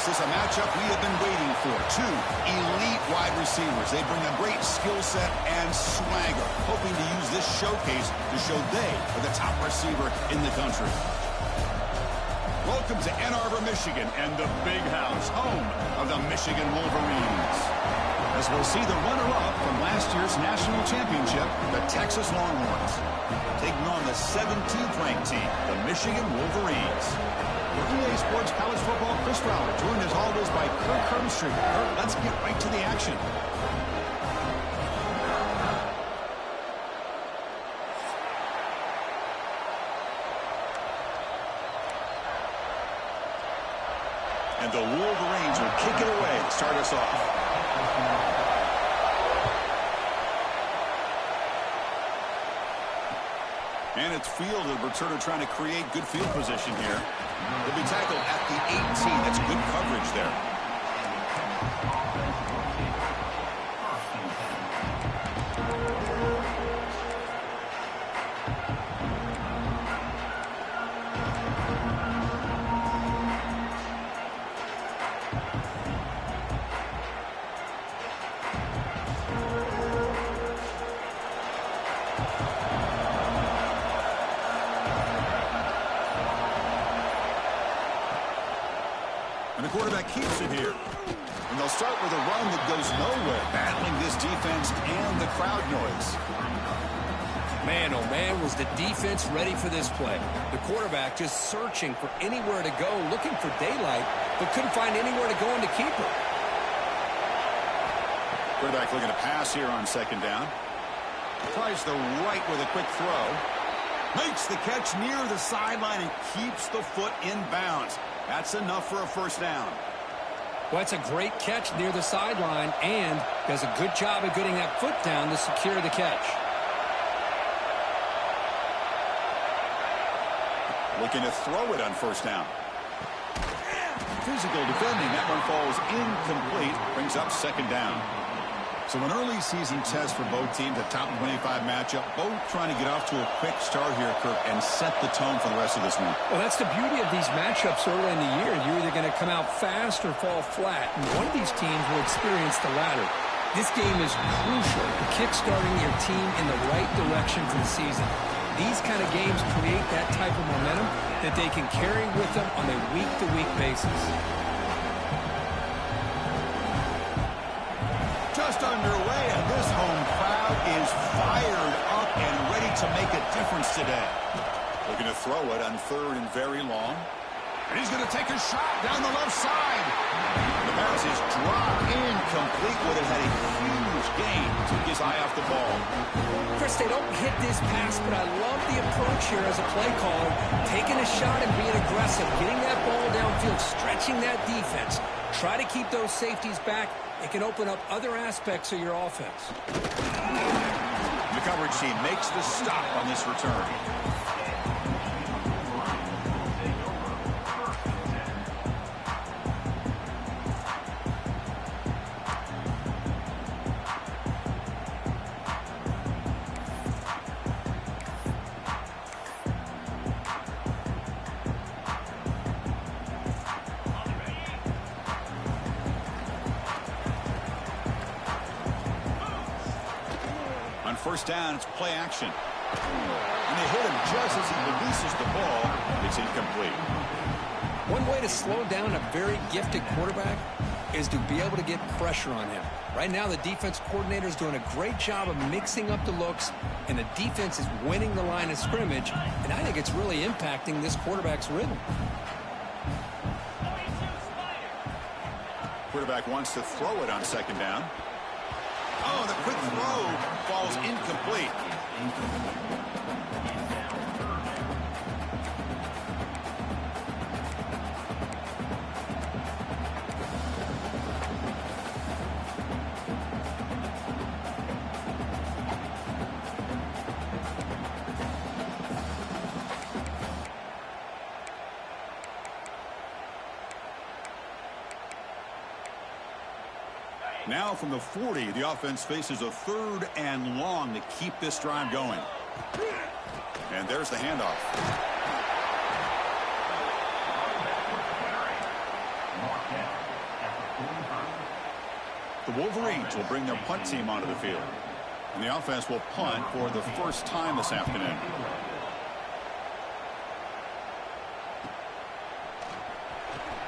This is a matchup we have been waiting for. Two elite wide receivers. They bring a great skill set and swagger, hoping to use this showcase to show they are the top receiver in the country. Welcome to Ann Arbor, Michigan, and the Big House, home of the Michigan Wolverines. As we'll see the runner-up from last year's national championship, the Texas Longhorns, taking on the 17th ranked team, the Michigan Wolverines. For EA Sports College Football, Chris Fowler, joined as always by Kirk Hermstreet. Kirk, let's get right to the action. And the Wolverines will kick it away to start us off. And it's fielded. Returner trying to create good field position here. He'll be tackled at the 18. That's good coverage there. And the quarterback keeps it here. And they'll start with a run that goes nowhere, battling this defense and the crowd noise. Man, oh man, was the defense ready for this play. The quarterback just searching for anywhere to go, looking for daylight, but couldn't find anywhere to go in to keep it. Quarterback looking to pass here on second down. Tries the right with a quick throw. Makes the catch near the sideline and keeps the foot in bounds. That's enough for a first down. Well, that's a great catch near the sideline and does a good job of getting that foot down to secure the catch. Looking to throw it on first down. Physical defending. That one falls incomplete. Brings up second down. So an early season test for both teams, a top 25 matchup. Both trying to get off to a quick start here, Kirk, and set the tone for the rest of this one. Well, that's the beauty of these matchups early in the year. You're either going to come out fast or fall flat, and one of these teams will experience the latter. This game is crucial to kickstarting your team in the right direction for the season. These kind of games create that type of momentum that they can carry with them on a week-to-week basis. Just underway, and this home crowd is fired up and ready to make a difference today. Looking to throw it on third and very long. And he's going to take a shot down the left side. The pass is dropped incomplete. Would have had a huge gain. Took his eye off the ball. Chris, they don't hit this pass, but I love the approach here as a play caller. Taking a shot and being aggressive. Getting that ball downfield. Stretching that defense. Try to keep those safeties back. It can open up other aspects of your offense. The coverage team makes the stop on this return. First down, it's play action. And they hit him just as he releases the ball. It's incomplete. One way to slow down a very gifted quarterback is to be able to get pressure on him. Right now, the defense coordinator is doing a great job of mixing up the looks, and the defense is winning the line of scrimmage, and I think it's really impacting this quarterback's rhythm. Quarterback wants to throw it on second down. Oh, the quick throw falls incomplete. Now from the 40, the offense faces a third and long to keep this drive going. And there's the handoff. The Wolverines will bring their punt team onto the field. And the offense will punt for the first time this afternoon.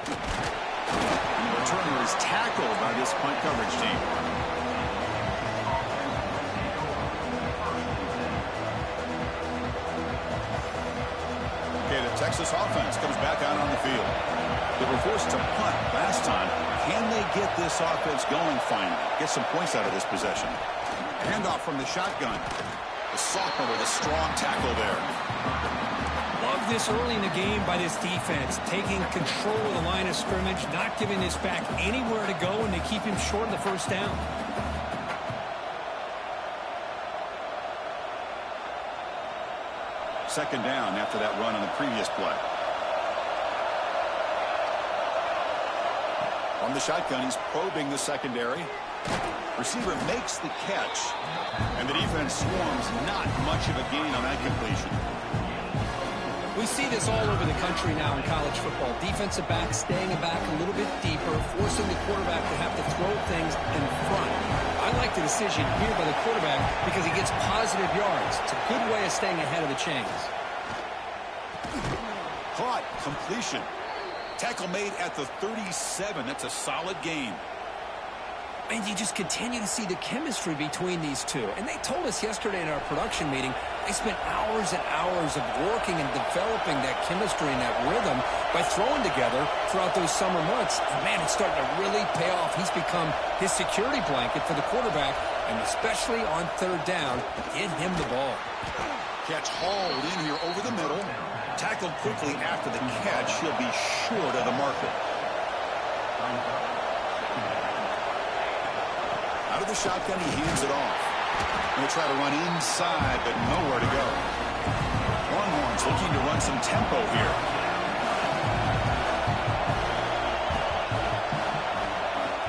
And the returner is tackled by this punt coverage team. Okay, the Texas offense comes back out on the field. They were forced to punt last time. Can they get this offense going finally? Get some points out of this possession. Handoff from the shotgun. The sophomore with a strong tackle there. Love this early in the game by this defense. Taking control of the line of scrimmage, not giving this back anywhere to go, and they keep him short of the first down. Second down after that run on the previous play. From the shotgun, he's probing the secondary. Receiver makes the catch, and the defense swarms. Not much of a gain on that completion. We see this all over the country now in college football. Defensive backs staying back a little bit deeper, forcing the quarterback to have to throw things in front. I like the decision here by the quarterback because he gets positive yards. It's a good way of staying ahead of the chains. Caught, completion. Tackle made at the 37. That's a solid gain. And you just continue to see the chemistry between these two. And they told us yesterday in our production meeting, they spent hours and hours of working and developing that chemistry and that rhythm by throwing together throughout those summer months. And, man, it's starting to really pay off. He's become his security blanket for the quarterback, and especially on third down, get him the ball. Catch hauled in here over the middle. Tackled quickly after the catch. He'll be short of the marker. Out of the shotgun, he hands it off. Going to try to run inside, but nowhere to go. Longhorns looking to run some tempo here.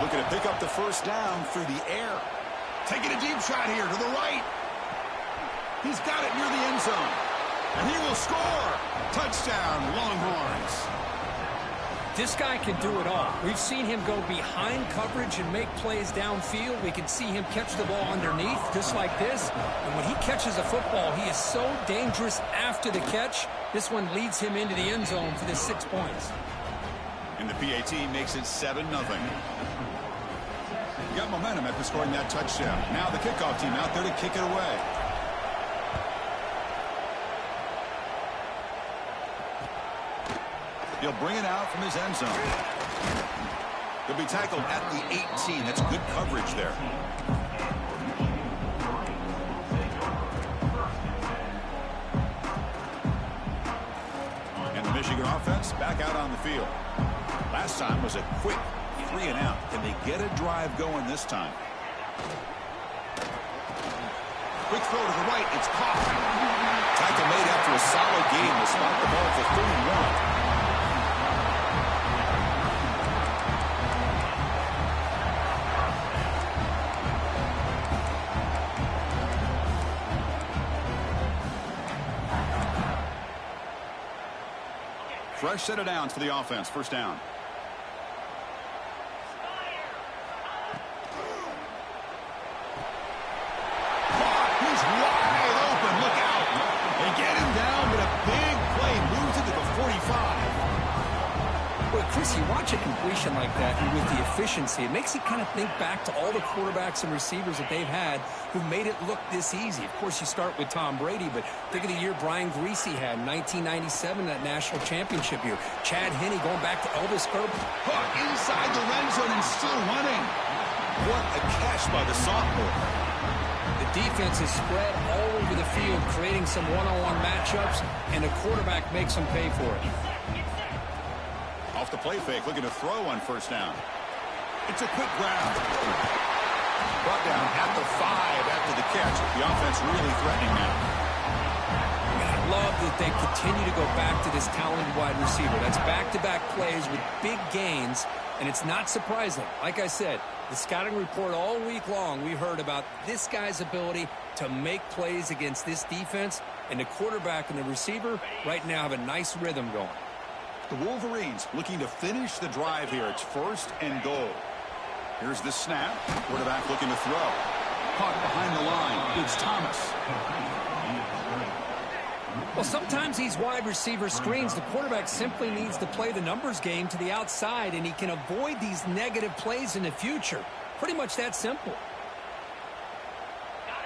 Looking to pick up the first down through the air. Taking a deep shot here to the right. He's got it near the end zone. And he will score. Touchdown, Longhorns. This guy can do it all. We've seen him go behind coverage and make plays downfield. We can see him catch the ball underneath, just like this. And when he catches a football, he is so dangerous after the catch. This one leads him into the end zone for the 6 points. And the PAT makes it 7-0. You got momentum after scoring that touchdown. Now the kickoff team out there to kick it away. He'll bring it out from his end zone. He'll be tackled at the 18. That's good coverage there. And the Michigan offense back out on the field. Last time was a quick 3-and-out. Can they get a drive going this time? Quick throw to the right. It's caught. Tackle made after a solid game to spot the ball for 31. Fresh set of downs for the offense. First down. He's wide open. Look out. They get him down, but a big play moves it to the 45. Well, Chris, you watch a completion like that, and with the efficiency, it makes you kind of think back to all the quarterbacks and receivers that they've had who made it look this easy. Of course, you start with Tom Brady, but think of the year Brian Greasy had in 1997, that national championship year. Chad Henne going back to Elvis Kerber. Hook inside the red zone and still running. What a catch by the sophomore. The defense is spread all over the field, creating some one-on-one matchups, and the quarterback makes them pay for it. Off the play fake, looking to throw on first down. It's a quick grab. Brought down at the 5 after the catch. The offense really threatening now. I love that they continue to go back to this talented wide receiver. That's back-to-back plays with big gains, and it's not surprising. Like I said, the scouting report all week long, we heard about this guy's ability to make plays against this defense, and the quarterback and the receiver right now have a nice rhythm going. The Wolverines looking to finish the drive here. It's 1st and goal. Here's the snap. Quarterback looking to throw. Caught behind the line. It's Thomas. Well, sometimes these wide receiver screens, the quarterback simply needs to play the numbers game to the outside, and he can avoid these negative plays in the future. Pretty much that simple.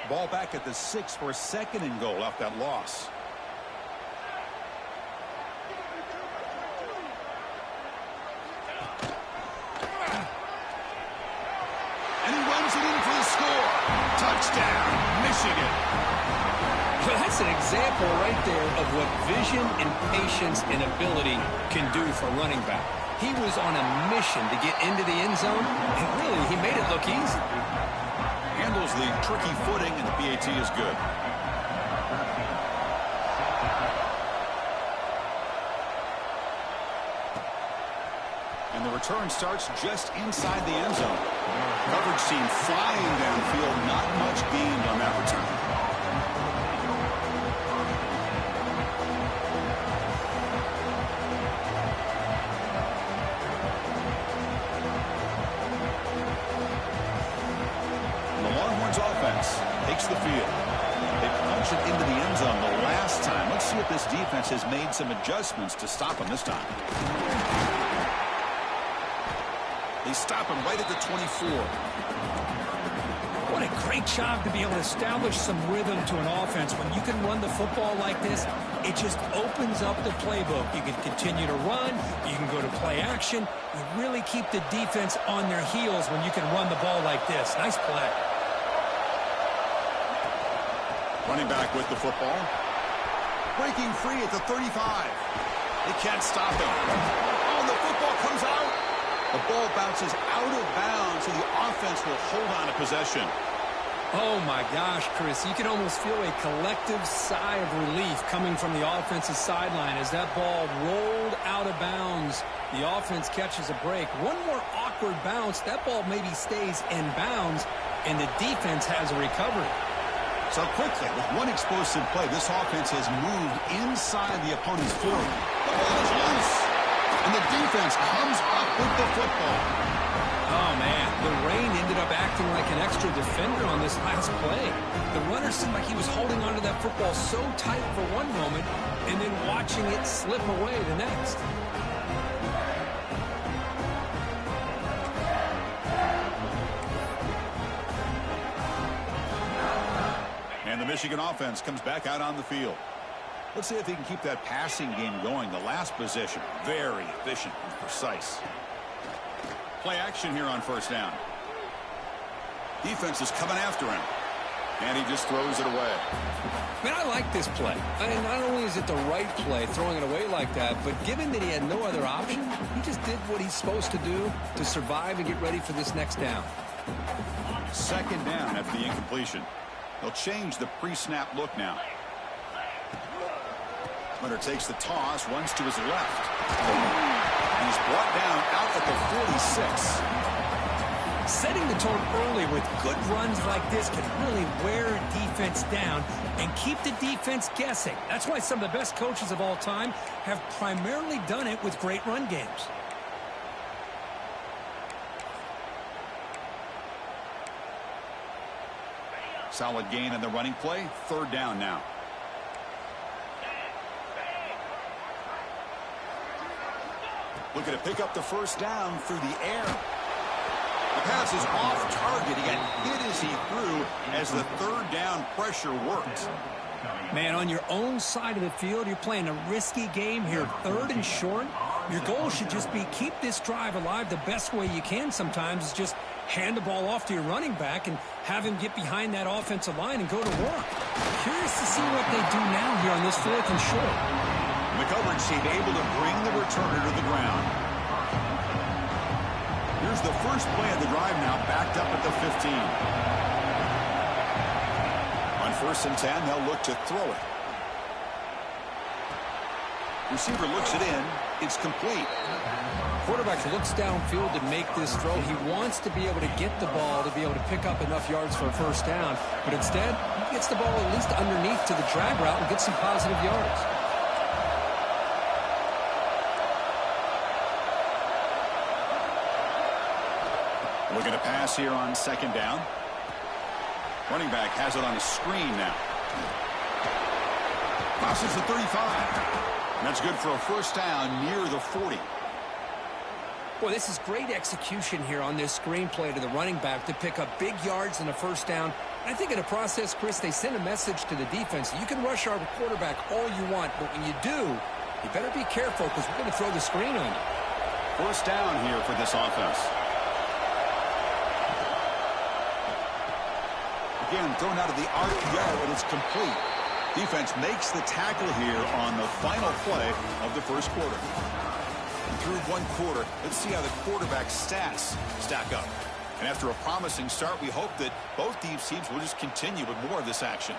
Ball back at the 6 for a 2nd and goal off that loss. And he runs it in for the score. Touchdown, Michigan. Well, that's an example right there of what vision and patience and ability can do for a running back. He was on a mission to get into the end zone, and really, he made it look easy. Handles the tricky footing, and the PAT is good. And the return starts just inside the end zone. Coverage team flying downfield, not much gained on that return. Takes the field. They punch it into the end zone the last time. Let's see if this defense has made some adjustments to stop him this time. They stop him right at the 24. What a great job to be able to establish some rhythm to an offense. When you can run the football like this, it just opens up the playbook. You can continue to run. You can go to play action. You really keep the defense on their heels when you can run the ball like this. Nice play. Running back with the football. Breaking free at the 35. They can't stop him. Oh, the football comes out. The ball bounces out of bounds, so the offense will hold on to possession. Oh, my gosh, Chris. You can almost feel a collective sigh of relief coming from the offensive sideline as that ball rolled out of bounds. The offense catches a break. One more awkward bounce. That ball maybe stays in bounds, and the defense has a recovery. So quickly, with one explosive play, this offense has moved inside the opponent's 40. The ball is loose, and the defense comes up with the football. Oh, man, the rain ended up acting like an extra defender on this last play. The runner seemed like he was holding onto that football so tight for one moment, and then watching it slip away the next. And the Michigan offense comes back out on the field. Let's see if he can keep that passing game going. The last possession, very efficient and precise. Play action here on first down. Defense is coming after him. And he just throws it away. Man, I like this play. I mean, not only is it the right play, throwing it away like that, but given that he had no other option, he just did what he's supposed to do to survive and get ready for this next down. Second down after the incompletion. They'll change the pre-snap look now. Hunter takes the toss, runs to his left. And he's brought down out at the 46. Setting the tone early with good runs like this can really wear a defense down and keep the defense guessing. That's why some of the best coaches of all time have primarily done it with great run games. Solid gain in the running play. Third down now. Looking to pick up the first down through the air. The pass is off target. He got hit as he threw as the third down pressure worked. Man, on your own side of the field, you're playing a risky game here. Third and short. Your goal should just be keep this drive alive the best way you can sometimes is just hand the ball off to your running back and have him get behind that offensive line and go to work. Curious to see what they do now here on this fourth and short. The coverage team able to bring the returner to the ground. Here's the first play of the drive now, backed up at the 15. On first and 10, they'll look to throw it. Receiver looks it in. It's complete. Quarterback looks downfield to make this throw. He wants to be able to get the ball to be able to pick up enough yards for a first down. But instead, he gets the ball at least underneath to the drag route and gets some positive yards. Looking to pass here on second down. Running back has it on a screen now. Passes the 35. And that's good for a first down near the 40. Boy, this is great execution here on this screenplay to the running back to pick up big yards and a first down. I think in the process, Chris, they send a message to the defense. You can rush our quarterback all you want, but when you do, you better be careful because we're going to throw the screen on you. First down here for this offense. Again, thrown out of the RPO, and it's complete. Defense makes the tackle here on the final play of the first quarter. Through one quarter, let's see how the quarterback's stats stack up. And after a promising start, we hope that both these teams will just continue with more of this action.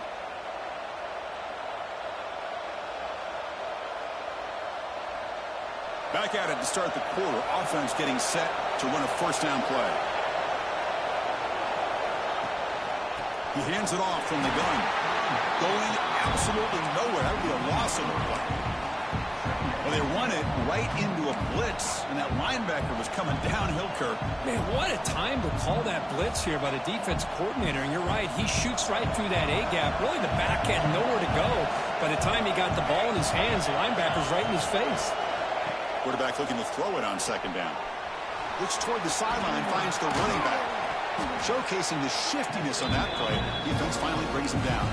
Back at it to start the quarter. Offense getting set to run a first down play. He hands it off from the gun. Going absolutely nowhere. That would be a loss of the play. Well, they run it right into a blitz, and that linebacker was coming downhill, Kirk. Man, what a time to call that blitz here by the defense coordinator. And you're right, he shoots right through that A-gap. Really, the back had nowhere to go. By the time he got the ball in his hands, the linebacker's right in his face. Quarterback looking to throw it on second down. Looks toward the sideline, finds the running back. Showcasing the shiftiness on that play. Defense finally brings him down.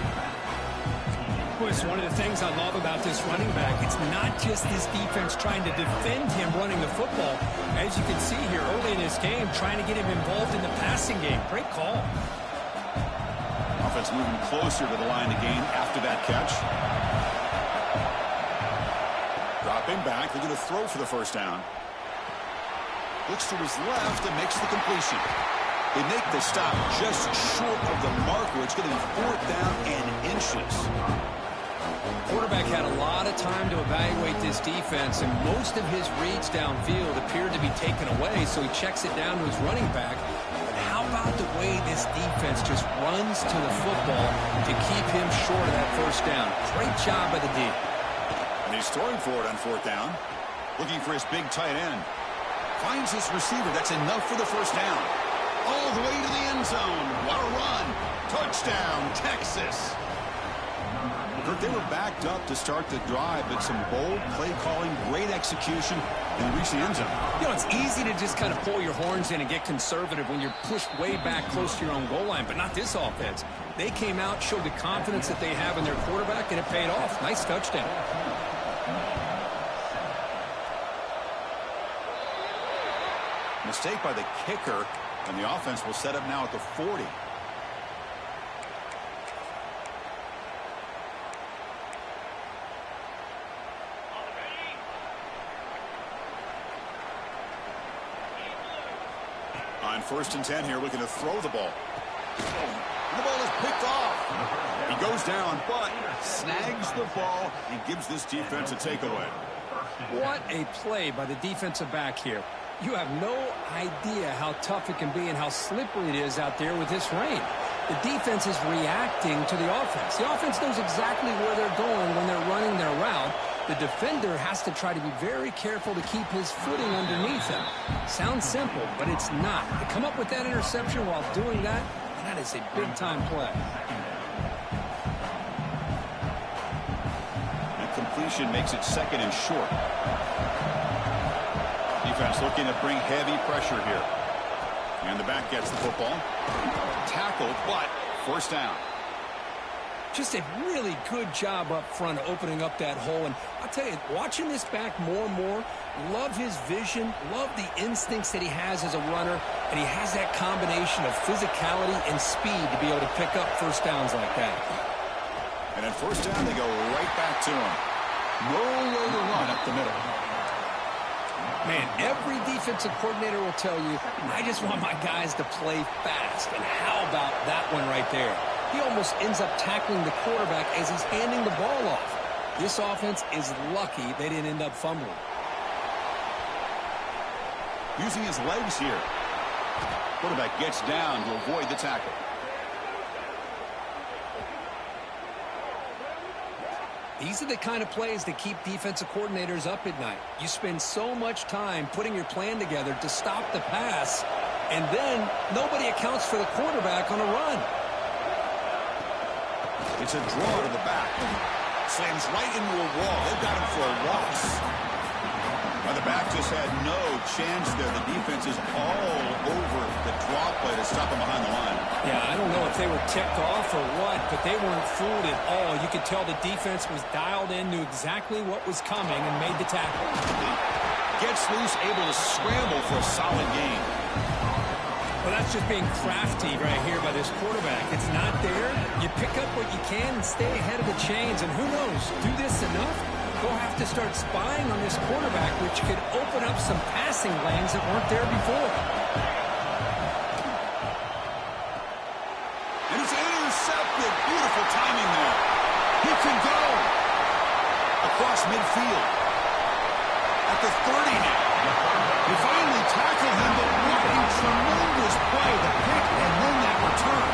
It's one of the things I love about this running back. It's not just this defense trying to defend him running the football. As you can see here early in this game, trying to get him involved in the passing game. Great call. Offense moving closer to the line to gain after that catch. Dropping back, looking to throw for the first down. Looks to his left and makes the completion. They make the stop just short of the marker. It's going to be fourth down and inches. Quarterback had a lot of time to evaluate this defense, and most of his reads downfield appeared to be taken away, so he checks it down to his running back. But how about the way this defense just runs to the football to keep him short of that first down? Great job by the D. And he's throwing for it on fourth down. Looking for his big tight end. Finds his receiver. That's enough for the first down. All the way to the end zone. What a run. Touchdown, Texas. They were backed up to start the drive, but some bold play calling, great execution, and reach the end zone. You know, it's easy to just kind of pull your horns in and get conservative when you're pushed way back close to your own goal line, but not this offense. They came out, showed the confidence that they have in their quarterback, and it paid off. Nice touchdown. Mistake by the kicker, and the offense will set up now at the 40. On 1st and 10 here, looking to throw the ball. And the ball is picked off. He goes down, but snags the ball and gives this defense a takeaway. What a play by the defensive back here. You have no idea how tough it can be and how slippery it is out there with this rain. The defense is reacting to the offense. The offense knows exactly where they're going when they're running their route. The defender has to try to be very careful to keep his footing underneath him. Sounds simple, but it's not. To come up with that interception while doing that, that is a big-time play. That completion makes it second and short. Defense looking to bring heavy pressure here. And the back gets the football. Tackled, but first down. Just a really good job up front opening up that hole. And I'll tell you, watching this back more and more, love his vision, love the instincts that he has as a runner, and he has that combination of physicality and speed to be able to pick up first downs like that. And at first down, they go right back to him. Nowhere to run up the middle. Man, every defensive coordinator will tell you, I just want my guys to play fast. And how about that one right there? He almost ends up tackling the quarterback as he's handing the ball off. This offense is lucky they didn't end up fumbling. Using his legs here. Quarterback gets down to avoid the tackle. These are the kind of plays that keep defensive coordinators up at night. You spend so much time putting your plan together to stop the pass, And then nobody accounts for the quarterback on a run. It's a draw to the back. Slams right into a wall. They've got him for a loss. Now the back just had no chance there. The defense is all over the draw play to stop him behind the line. Yeah, I don't know if they were ticked off or what, but they weren't fooled at all. You could tell the defense was dialed in, knew exactly what was coming, and made the tackle. Gets loose, able to scramble for a solid gain. Well, that's just being crafty right here by this quarterback. It's not there. You pick up what you can and stay ahead of the chains. And who knows, do this enough, they'll have to start spying on this quarterback, which could open up some passing lanes that weren't there before. And it's intercepted. Beautiful timing there. He can go across midfield. At the 30 now. They finally tackle him, but what a tremendous play. The pick and then that return.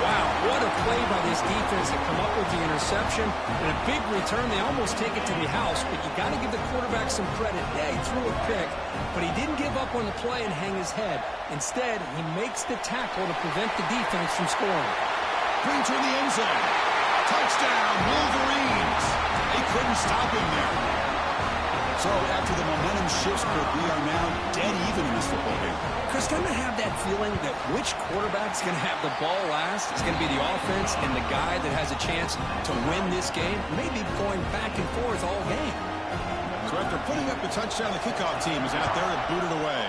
Wow, what a play by this defense to come up with the interception. And a big return. They almost take it to the house, but you got to give the quarterback some credit. Yeah, he threw a pick, but he didn't give up on the play and hang his head. Instead, he makes the tackle to prevent the defense from scoring. Bring to the end zone. Touchdown, Wolverines. They couldn't stop him there. So after the momentum shifts, we are now dead even in this football game. Chris, don't I have that feeling that which quarterback's going to have the ball last is going to be the offense, and the guy that has a chance to win this game may be going back and forth all game. So after putting up the touchdown, the kickoff team is out there to boot it away.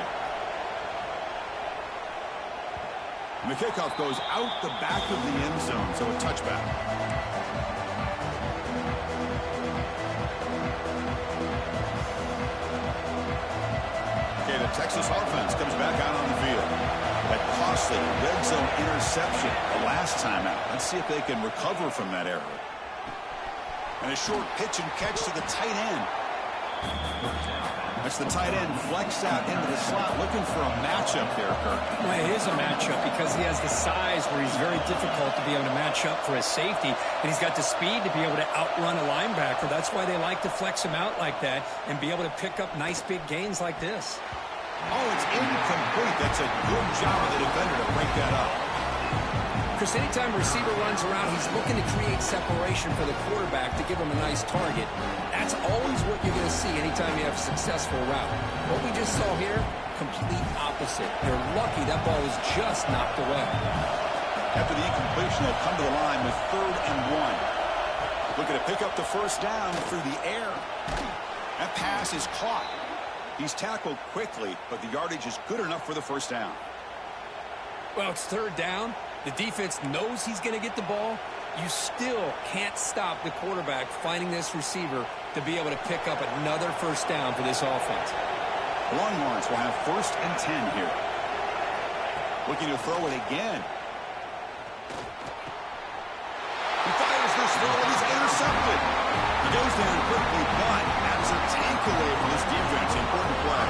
And the kickoff goes out the back of the end zone, so a touchback. The Texas offense comes back out on the field. That costly red zone interception the last time out. Let's see if they can recover from that error. And a short pitch and catch to the tight end. That's the tight end flex out into the slot, looking for a matchup there, Kirk. Well, it is a matchup because he has the size where he's very difficult to be able to match up for his safety, and he's got the speed to be able to outrun a linebacker. That's why they like to flex him out like that and be able to pick up nice big gains like this. Oh, it's incomplete. That's a good job of the defender to break that up. Chris, anytime a receiver runs around, he's looking to create separation for the quarterback to give him a nice target. That's always what you're going to see anytime you have a successful route. What we just saw here, complete opposite. They're lucky that ball was just knocked away. After the incompletion, they'll come to the line with 3rd and 1. Looking to pick up the first down through the air. That pass is caught. He's tackled quickly, but the yardage is good enough for the first down. Well, it's 3rd down. The defense knows he's going to get the ball. You still can't stop the quarterback finding this receiver to be able to pick up another first down for this offense. The Longhorns will have 1st and 10 here. Looking to throw it again. He fires this throw and he's intercepted. He goes down quickly, but that's a takeaway from this defense. Important play.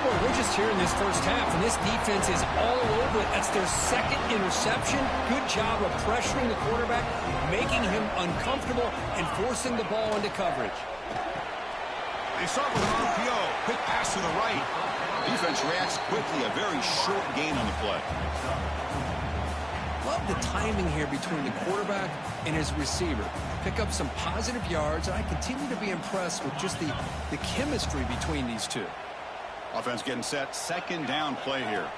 Boy, we're just here in this first half, and this defense is all over it. That's their 2nd interception. Good job of pressuring the quarterback, making him uncomfortable, and forcing the ball into coverage. They start with an RPO. Quick pass to the right. Defense reacts quickly. A very short gain on the play. Love the timing here between the quarterback and his receiver. Pick up some positive yards, and I continue to be impressed with just the chemistry between these two. Offense getting set. 2nd down play here.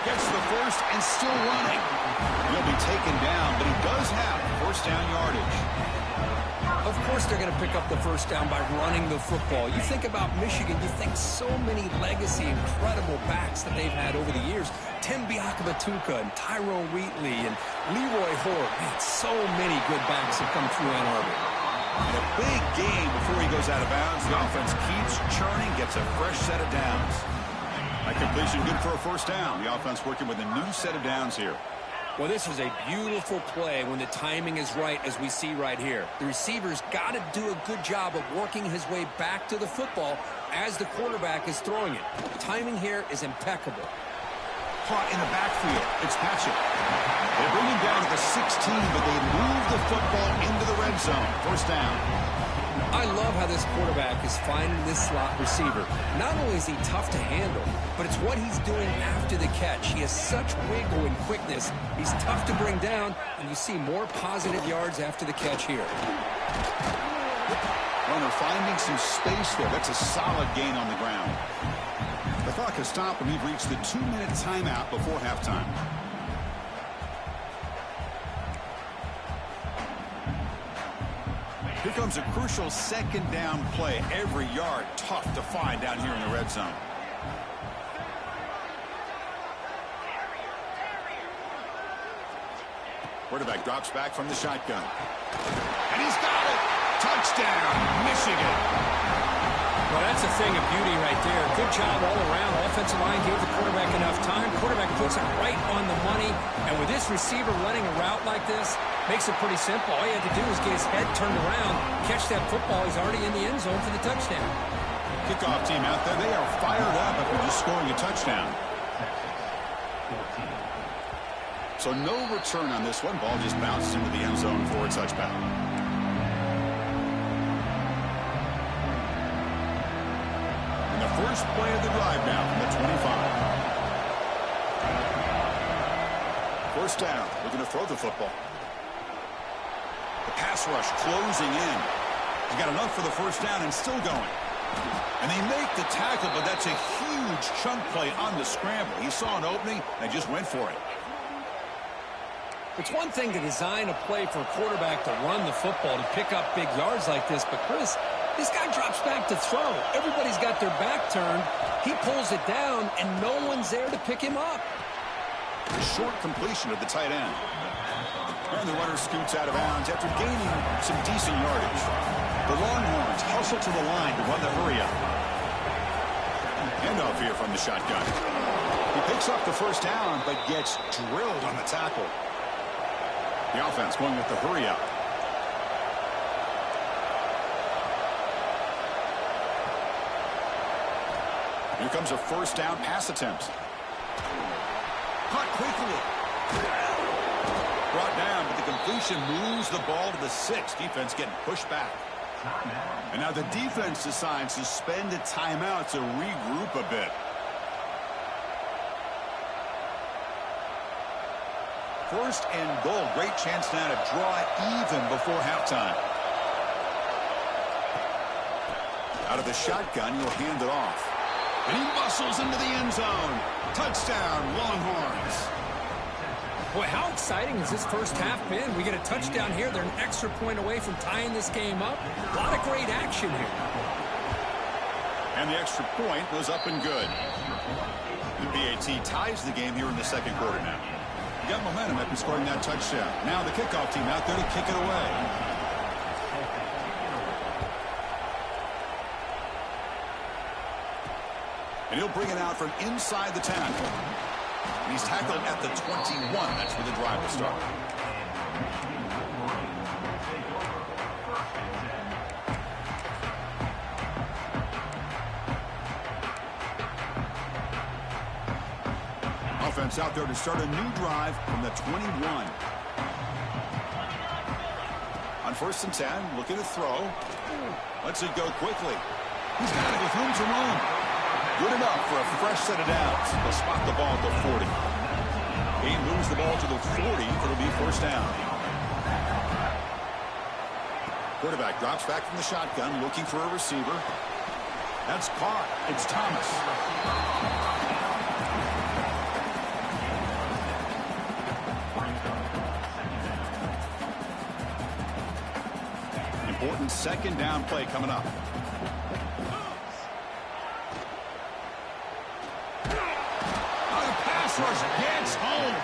Gets the first and still running. He'll be taken down, but he does have first down yardage. Of course they're going to pick up the first down by running the football. You think about Michigan, you think so many legacy, incredible backs that they've had over the years. Tim Biakabatuka and Tyrone Wheatley and Leroy Hort. Man, so many good backs have come through Ann Arbor. And a big game before he goes out of bounds. The offense keeps churning, gets a fresh set of downs. That completion good for a first down. The offense working with a new set of downs here. Well, this is a beautiful play when the timing is right, as we see right here. The receiver's got to do a good job of working his way back to the football as the quarterback is throwing it. The timing here is impeccable. Caught in the backfield. It's Patchett. They bring him down to the 16, but they move the football into the red zone. First down. I love how this quarterback is finding this slot receiver. Not only is he tough to handle, but it's what he's doing after the catch. He has such wiggle and quickness. He's tough to bring down, and you see more positive yards after the catch here. Runner finding some space there. That's a solid gain on the ground. The clock has stopped, and we've reached the 2-minute timeout before halftime. Here comes a crucial second down play. Every yard tough to find down here in the red zone. Quarterback drops back from the shotgun. And he's got it. Touchdown, Michigan. Well, that's a thing of beauty right there. Good job all around. Offensive line gave the quarterback enough time. Quarterback puts it right on the money. And with this receiver running a route like this, makes it pretty simple. All you have to do is get his head turned around, catch that football. He's already in the end zone for the touchdown. Kickoff team out there. They are fired up after just scoring a touchdown. So no return on this one. Ball just bounces into the end zone for a touchback. And the first play of the drive now from the 25. First down. Looking to throw the football. The pass rush closing in. He's got enough for the first down and still going. And they make the tackle, but that's a huge chunk play on the scramble. He saw an opening and just went for it. It's one thing to design a play for a quarterback to run the football, to pick up big yards like this, but Chris, this guy drops back to throw. Everybody's got their back turned. He pulls it down, and no one's there to pick him up. A short completion of the tight end. And the runner scoots out of bounds after gaining some decent yardage. The Longhorns hustle to the line to run the hurry-up. Handoff here from the shotgun. He picks up the first down, but gets drilled on the tackle. The offense going with the hurry-up. Here comes a first down pass attempt. Caught quickly. Brought down, but the completion moves the ball to the 6. Defense getting pushed back. And now the defense decides to spend a timeout to regroup a bit. First and goal. Great chance now to draw it even before halftime. Out of the shotgun, he'll hand it off. And he muscles into the end zone. Touchdown, Longhorns. Boy, how exciting has this first half been? We get a touchdown here. They're an extra point away from tying this game up. A lot of great action here. And the extra point was up and good. The BAT ties the game here in the second quarter now. You got momentum after scoring that touchdown. Now the kickoff team out there to kick it away. And he'll bring it out from inside the tackle. And he's tackled at the 21. That's where the drive will start. Offense out there to start a new drive from the 21. On first and 10, looking to throw. Lets it go quickly. He's got it with room to roam. Good enough for a fresh set of downs. They'll spot the ball at the 40. He moves the ball to the 40. It'll be first down. Quarterback drops back from the shotgun, looking for a receiver. That's caught. It's Thomas. Important second down play coming up. Rush gets home.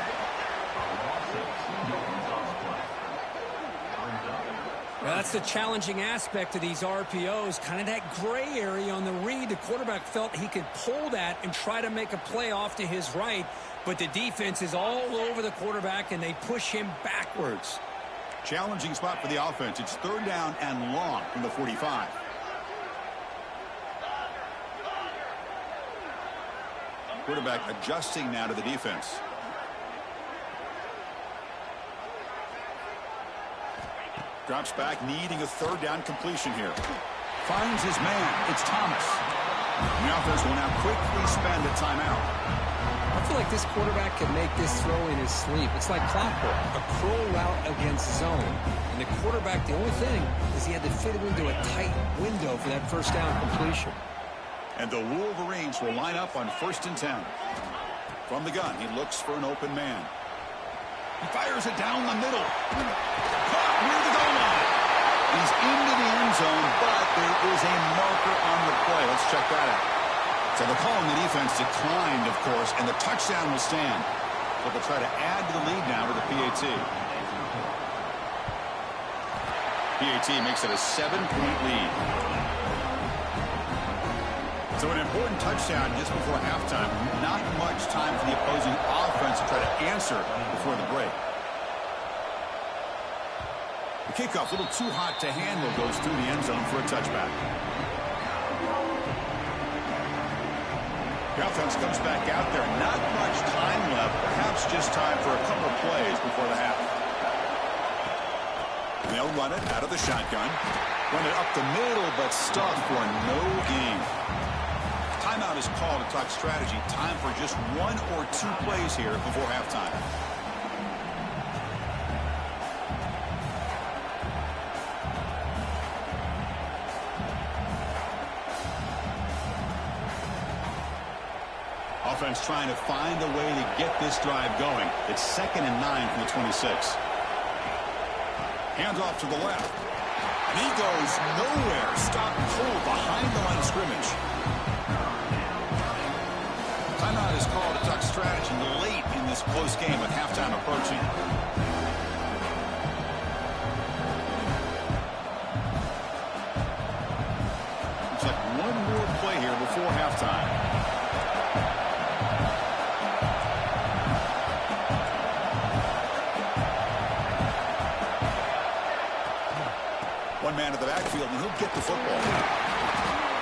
Well, that's the challenging aspect of these RPOs, kind of that gray area on the read. The quarterback felt he could pull that and try to make a play off to his right, but the defense is all over the quarterback, and they push him backwards. Challenging spot for the offense. It's third down and long from the 45. Quarterback adjusting now to the defense. Drops back, needing a third down completion here. Finds his man. It's Thomas. The offense will now quickly spend a timeout. I feel like this quarterback can make this throw in his sleep. It's like clockwork, a curl route against zone. And the quarterback, the only thing is he had to fit it into a tight window for that first down completion. And the Wolverines will line up on 1st and 10. From the gun, he looks for an open man. He fires it down the middle. Caught near the goal line. He's into the end zone, but there is a marker on the play. Let's check that out. So the call on the defense declined, of course, and the touchdown will stand. But they'll try to add to the lead now with a PAT. PAT makes it a 7-point lead. So an important touchdown just before halftime. Not much time for the opposing offense to try to answer before the break. The kickoff, a little too hot to handle, goes through the end zone for a touchback. The offense comes back out there. Not much time left. Perhaps just time for a couple plays before the half. And they'll run it out of the shotgun. Run it up the middle, but stuck for no gain. Timeout is called to talk strategy. Time for just 1 or 2 plays here before halftime. Offense trying to find a way to get this drive going. It's 2nd and 9 from the 26. Hands off to the left. And he goes nowhere. Stopped cold behind the line of scrimmage. Timeout is called to talk strategy late in this close game with halftime approaching. Looks like one more play here before halftime. One man to the backfield, and he'll get the football.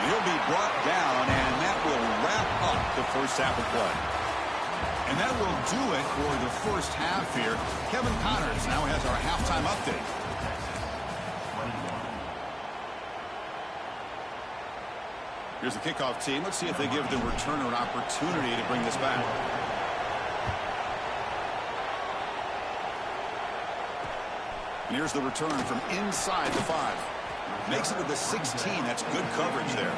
He'll be brought down, and that will wrap up the first half of play. And that will do it for the first half here. Kevin Connors now has our halftime update. Here's the kickoff team. Let's see if they give the returner an opportunity to bring this back. And here's the return from inside the 5. Makes it to the 16. That's good coverage there.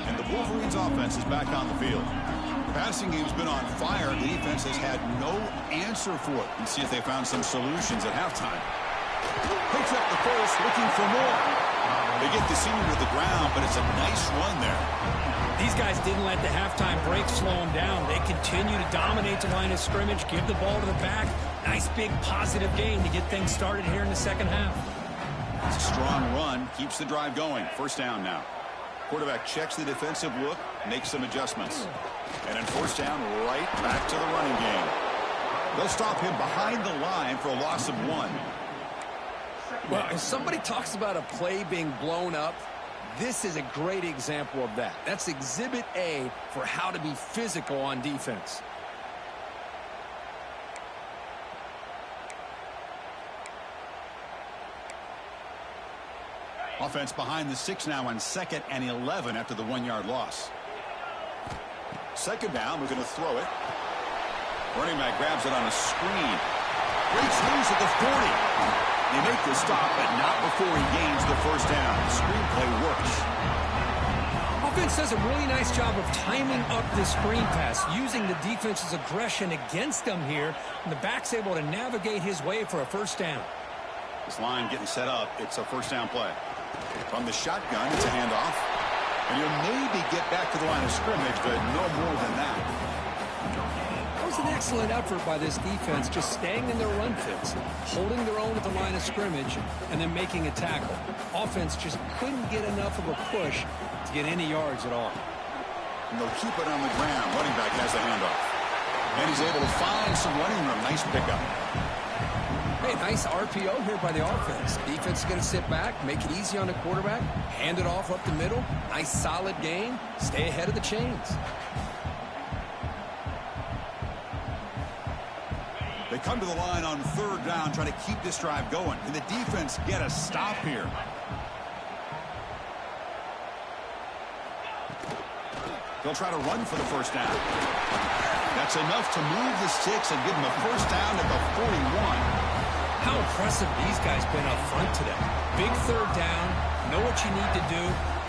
And the Wolverines offense is back on the field. The passing game's been on fire. The defense has had no answer for it. And see if they found some solutions at halftime. Picks up the first, looking for more. They get the senior to the ground, but it's a nice run there. These guys didn't let the halftime break slow them down. They continue to dominate the line of scrimmage, give the ball to the back. Nice big positive gain to get things started here in the second half. It's a strong run, keeps the drive going. First down now. Quarterback checks the defensive look, makes some adjustments. And then first down, right back to the running game. They'll stop him behind the line for a loss of 1. Well, if somebody talks about a play being blown up, this is a great example of that. That's Exhibit A for how to be physical on defense. Offense behind the 6 now on 2nd and 11 after the 1-yard loss. Second down, we're going to throw it. Running back grabs it on a screen. Breaks loose at the 40. They make the stop, but not before he gains the first down. The screenplay works. Offense does a really nice job of timing up this screen pass, using the defense's aggression against them here, and the back's able to navigate his way for a first down. This line getting set up. It's a first down play. From the shotgun, it's a handoff. And he'll maybe get back to the line of scrimmage, but no more than that. That was an excellent effort by this defense, just staying in their run fits, holding their own at the line of scrimmage, and then making a tackle. Offense just couldn't get enough of a push to get any yards at all. And they'll keep it on the ground. Running back has the handoff. And he's able to find some running room. Nice pickup. Hey, Nice RPO here by the offense. Defense is going to sit back, make it easy on the quarterback, hand it off up the middle. Nice solid gain. Stay ahead of the chains. They come to the line on third down, trying to keep this drive going. Can the defense get a stop here? They'll try to run for the first down. That's enough to move the sticks and give them a first down at the 41. How impressive these guys been up front today. Big third down, know what you need to do,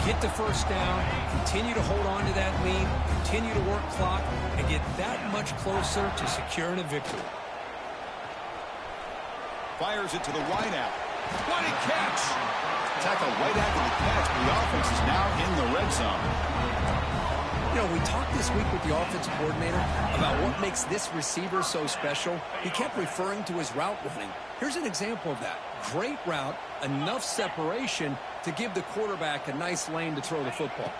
get the first down, continue to hold on to that lead, continue to work clock, and get that much closer to securing a victory. Fires it to the wide out. What a catch! Tackle right after the catch, but the offense is now in the red zone. You know, we talked this week with the offensive coordinator about what makes this receiver so special. He kept referring to his route running. Here's an example of that. Great route, enough separation to give the quarterback a nice lane to throw the football.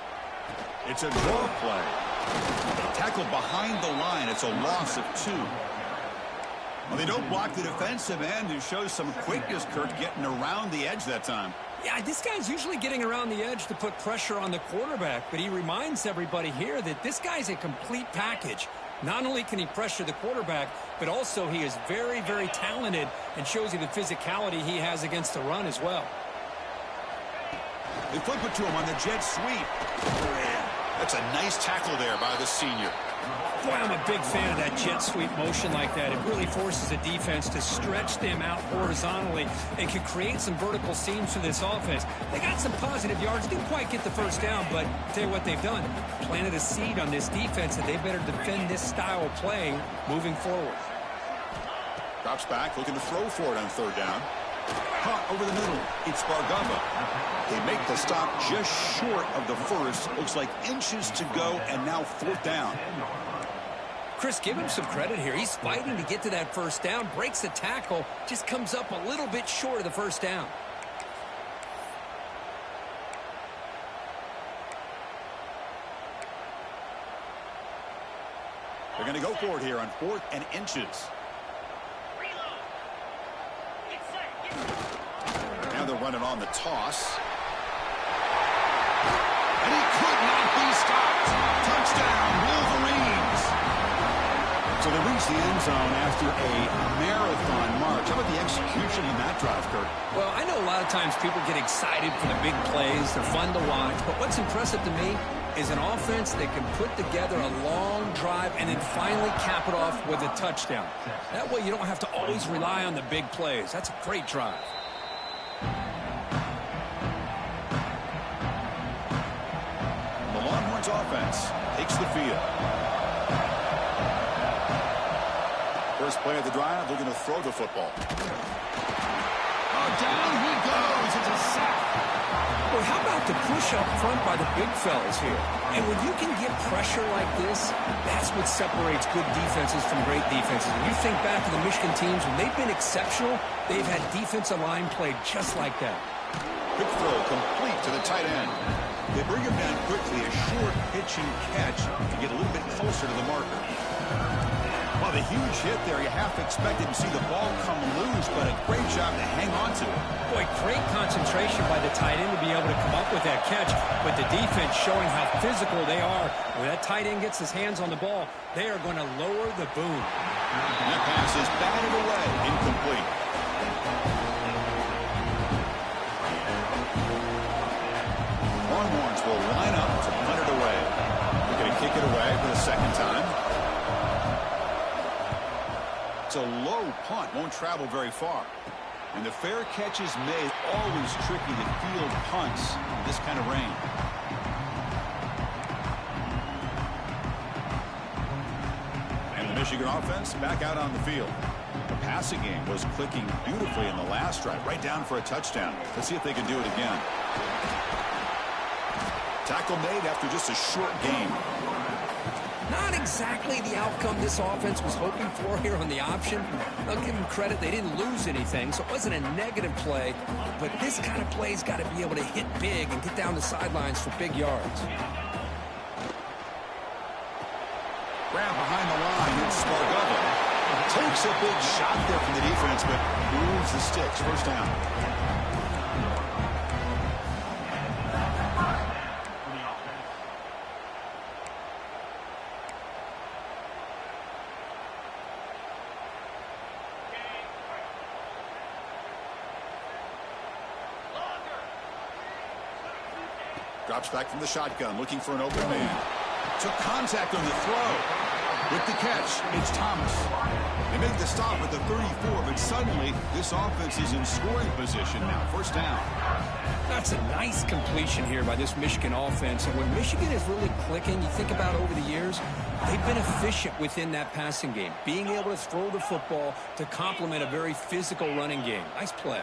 It's a draw play. Tackle behind the line. It's a loss of 2. Well, they don't block the defensive end, who shows some quickness, Kurt, getting around the edge that time. Yeah, this guy's usually getting around the edge to put pressure on the quarterback, but he reminds everybody here that this guy's a complete package. Not only can he pressure the quarterback, but also he is very, very talented and shows you the physicality he has against the run as well. They flip it to him on the jet sweep. That's a nice tackle there by the senior. Boy, I'm a big fan of that jet sweep motion like that. It really forces a defense to stretch them out horizontally and can create some vertical seams for this offense. They got some positive yards. Didn't quite get the first down, but I'll tell you what they've done. Planted a seed on this defense that they better defend this style of play moving forward. Drops back, looking to throw for it on third down. Caught over the middle. It's Bargava. They make the stop just short of the first. Looks like inches to go, and now fourth down. Chris, give him some credit here. He's fighting to get to that first down, breaks the tackle, just comes up a little bit short of the first down. They're going to go for it here on 4th and inches. Now they're running on the toss. And he could not be stopped. Touchdown, Wolverines. So they reach the end zone after a marathon march. How about the execution in that drive, Kurt? Well, I know a lot of times people get excited for the big plays. They're fun to watch. But what's impressive to me is an offense that can put together a long drive and then finally cap it off with a touchdown. That way you don't have to always rely on the big plays. That's a great drive. The Longhorns offense takes the field. First play of the drive, looking to throw the football. Oh, down he goes. It's a sack. Well, how about the push up front by the big fellas here? And when you can get pressure like this, that's what separates good defenses from great defenses. When you think back to the Michigan teams, when they've been exceptional, they've had defensive line play just like that. Quick throw complete to the tight end. They bring him down quickly, a short pitch and catch to get a little bit closer to the marker. Well, the huge hit there, you half expected to see the ball come loose, but a great job to hang on to it. Boy, great concentration by the tight end to be able to come up with that catch, but the defense showing how physical they are. When that tight end gets his hands on the ball, they are going to lower the boom. And that pass is batted away, incomplete. Longhorns will line up to punt it away. They're going to kick it away for the second time. It's a low punt, won't travel very far. And the fair catch is made. Always tricky to field punts in this kind of rain. And the Michigan offense back out on the field. The passing game was clicking beautifully in the last drive, right down for a touchdown. Let's see if they can do it again. Tackle made after just a short game. Not exactly the outcome this offense was hoping for here on the option. I'll give them credit, they didn't lose anything, so it wasn't a negative play. But this kind of play's got to be able to hit big and get down the sidelines for big yards. Grab behind the line, it's Spargova. Takes a big shot there from the defense, but moves the sticks. First down. Drops back from the shotgun, looking for an open man. Took contact on the throw. With the catch, it's Thomas. They make the stop at the 34, but suddenly this offense is in scoring position now. First down. That's a nice completion here by this Michigan offense. And when Michigan is really clicking, you think about over the years, they've been efficient within that passing game, being able to throw the football to complement a very physical running game. Nice play.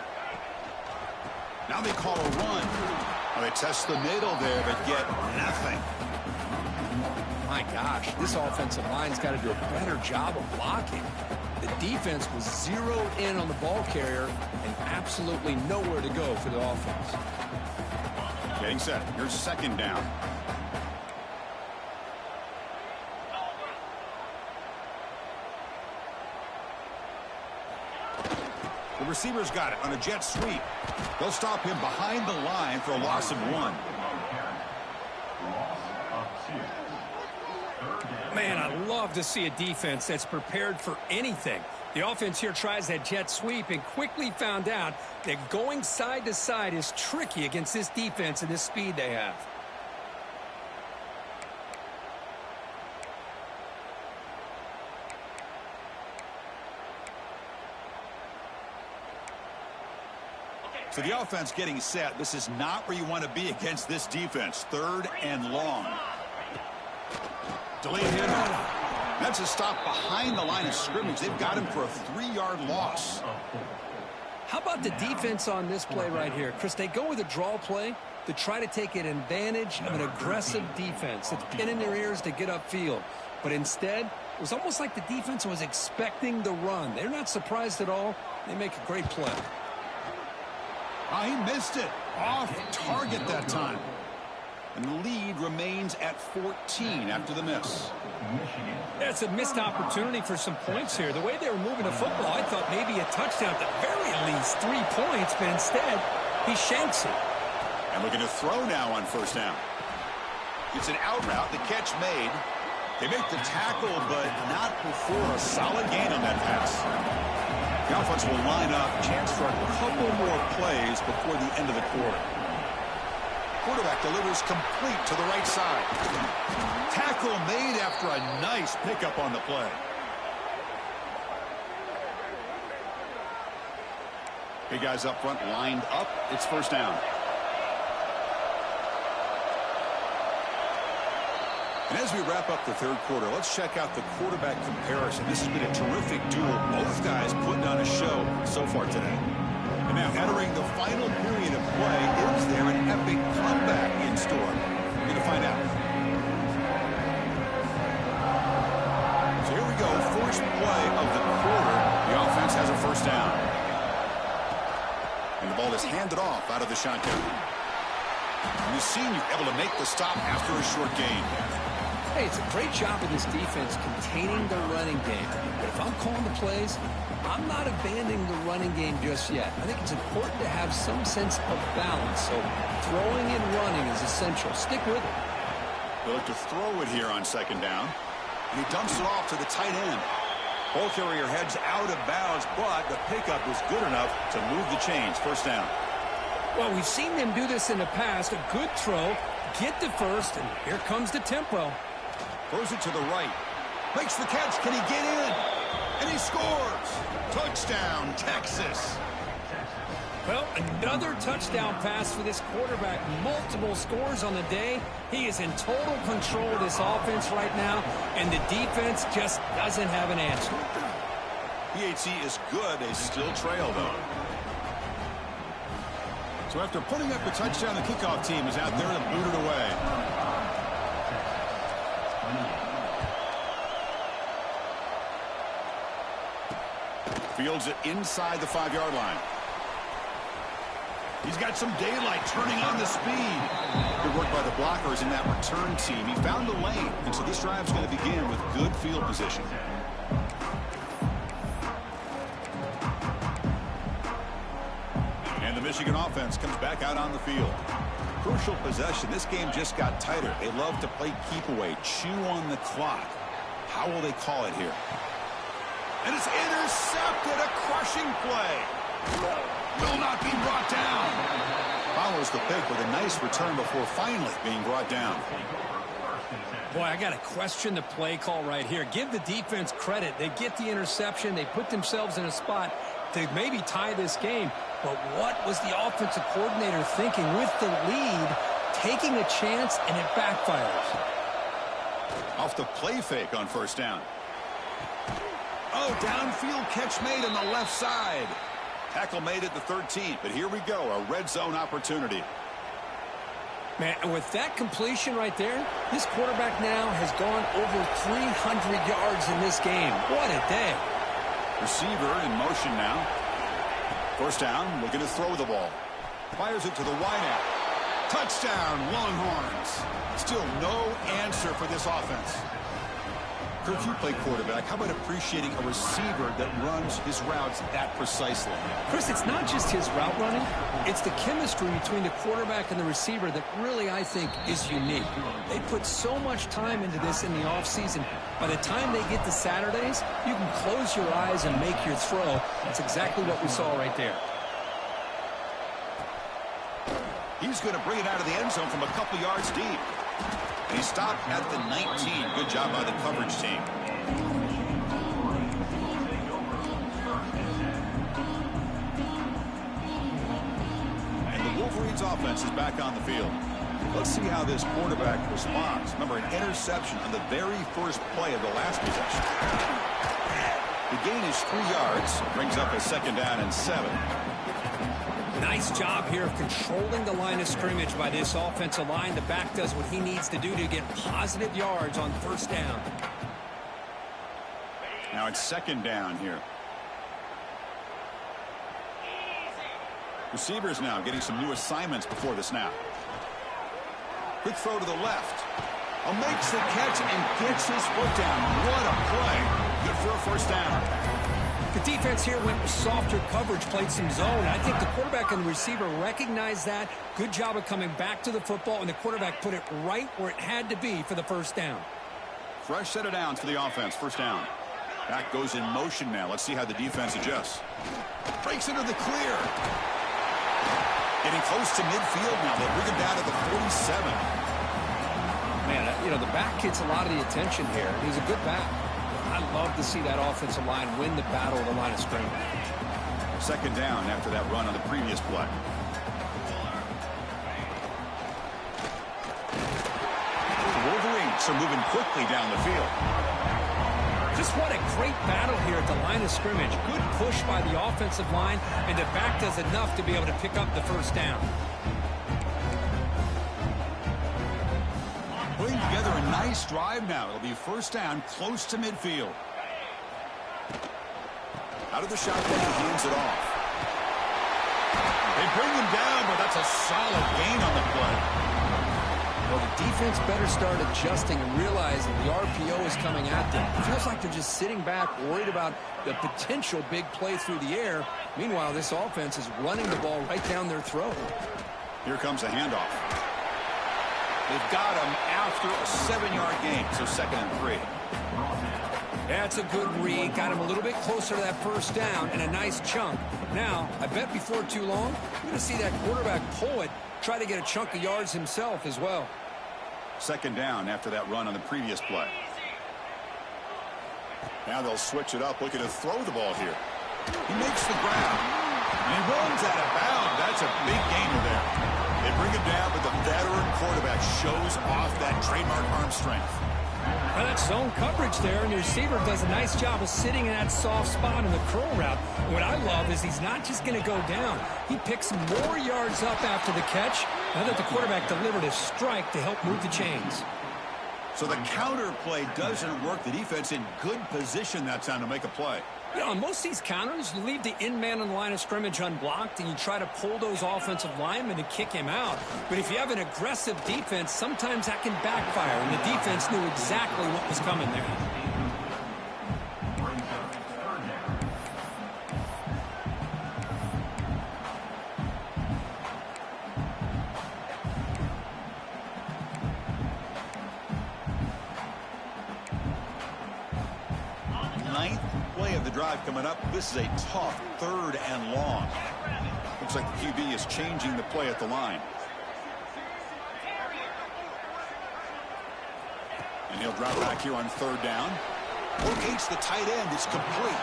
Now they call a run. Well, they test the middle there, but get nothing. My gosh, this offensive line's got to do a better job of blocking. The defense was zeroed in on the ball carrier and absolutely nowhere to go for the offense. Getting set. Here's second down. The receiver's got it on a jet sweep. They'll stop him behind the line for a loss of 1. Man, I love to see a defense that's prepared for anything. The offense here tries that jet sweep and quickly found out that going side to side is tricky against this defense and this speed they have. So the offense getting set. This is not where you want to be against this defense. 3rd and long. Delayed handoff. That's a stop behind the line of scrimmage. They've got him for a 3-yard loss. How about the defense on this play right here? Chris, they go with a draw play to try to take an advantage of an aggressive defense that's pinning their ears to get upfield. But instead, it was almost like the defense was expecting the run. They're not surprised at all. They make a great play. Oh, he missed it. Off target that time. And the lead remains at 14 after the miss. That's a missed opportunity for some points here. The way they were moving the football, I thought maybe a touchdown, at the very least 3 points, but instead, he shanks it. And looking to throw now on first down. It's an out route, the catch made. They make the tackle, but not before a solid gain on that pass. The offense will line up, chance for a couple more plays before the end of the quarter. Quarterback delivers complete to the right side. Tackle made after a nice pickup on the play. Big guys up front lined up. It's first down. And as we wrap up the 3rd quarter, let's check out the quarterback comparison. This has been a terrific duel. Both guys putting on a show so far today. And now entering the final period of play, is there an epic comeback in store? We're going to find out. So here we go, first play of the quarter. The offense has a first down. And the ball is handed off out of the shotgun. And the senior able to make the stop after a short gain. Hey, it's a great job of this defense containing the running game. But if I'm calling the plays, I'm not abandoning the running game just yet. I think it's important to have some sense of balance. So throwing and running is essential. Stick with it. They look to throw it here on second down. And he dumps it off to the tight end. Ball carrier heads out of bounds, but the pickup was good enough to move the chains. First down. Well, we've seen them do this in the past. A good throw, get to first, and here comes the tempo. Throws it to the right. Makes the catch. Can he get in? And he scores. Touchdown, Texas. Well, another touchdown pass for this quarterback. Multiple scores on the day. He is in total control of this offense right now, and the defense just doesn't have an answer. PHC is good. They still trail, though. So after putting up the touchdown, the kickoff team is out there to boot it away. Fields it inside the 5-yard line. He's got some daylight turning on the speed. Good work by the blockers in that return team. He found the lane, and so this drive's going to begin with good field position. Michigan offense comes back out on the field. Crucial possession. This game just got tighter. They love to play keep away, chew on the clock. How will they call it here? And it's intercepted. A crushing play. Will not be brought down. Follows the pick with a nice return before finally being brought down. Boy, I got to question the play call right here. Give the defense credit. They get the interception. They put themselves in a spot to maybe tie this game. But what was the offensive coordinator thinking with the lead, taking a chance, and it backfires? Off the play fake on first down. Oh, downfield catch made on the left side. Tackle made at the 13, but here we go, a red zone opportunity. Man, and with that completion right there, this quarterback now has gone over 300 yards in this game. What a day. Receiver in motion now. First down, looking to throw the ball. Fires it to the wideout. Touchdown, Longhorns. Still no answer for this offense. Kirk, you play quarterback. How about appreciating a receiver that runs his routes that precisely? Chris, it's not just his route running. It's the chemistry between the quarterback and the receiver that really, I think, is unique. They put so much time into this in the offseason. By the time they get to Saturdays, you can close your eyes and make your throw. That's exactly what we saw right there. He's going to bring it out of the end zone from a couple yards deep. He stopped at the 19. Good job by the coverage team. And the Wolverines offense is back on the field. Let's see how this quarterback responds. Remember, an interception on the very first play of the last possession. The gain is 3 yards. Brings up a second down and 7. Nice job here of controlling the line of scrimmage by this offensive line. The back does what he needs to do to get positive yards on first down. Now it's second down here. Receivers now getting some new assignments before the snap. Quick throw to the left. Makes the catch and gets his foot down. What a play. Good for a first down. The defense here went with softer coverage, played some zone. I think the quarterback and the receiver recognized that. Good job of coming back to the football, and the quarterback put it right where it had to be for the first down. Fresh set of downs for the offense. First down. Back goes in motion now. Let's see how the defense adjusts. Breaks into the clear. Getting close to midfield now. They'll bring him down to the 47. Man, you know, the back gets a lot of the attention here. He's a good back. I love to see that offensive line win the battle of the line of scrimmage. Second down after that run on the previous play. The Wolverines are moving quickly down the field. Just what a great battle here at the line of scrimmage. Good push by the offensive line, and the back does enough to be able to pick up the first down. Putting together a nice drive now. It'll be first down close to midfield. Out of the shotgun, he hands it off. They bring him down, but that's a solid gain on the play. Well, the defense better start adjusting and realizing the RPO is coming at them. It feels like they're just sitting back, worried about the potential big play through the air. Meanwhile, this offense is running the ball right down their throat. Here comes a handoff. They've got him after a 7-yard gain, so 2nd and 3. That's a good read. Got him a little bit closer to that first down and a nice chunk. Now, I bet before too long, you're going to see that quarterback pull it, try to get a chunk of yards himself as well. Second down after that run on the previous play. Now they'll switch it up, looking to throw the ball here. He makes the grab. And he runs out of bounds. That's a big gainer there. They bring him down, but the veteran quarterback shows off that trademark arm strength. Well, that zone coverage there, and the receiver does a nice job of sitting in that soft spot in the curl route. And what I love is he's not just going to go down. He picks more yards up after the catch, now that the quarterback delivered a strike to help move the chains. So the counter play doesn't work. The defense in good position that time to make a play. You know, on most of these counters, you leave the in man on the line of scrimmage unblocked, and you try to pull those offensive linemen to kick him out. But if you have an aggressive defense, sometimes that can backfire, and the defense knew exactly what was coming there. drive coming up. This is a tough 3rd and long. Looks like the QB is changing the play at the line. And he'll drop back here on 3rd down. Locates the tight end. It's complete.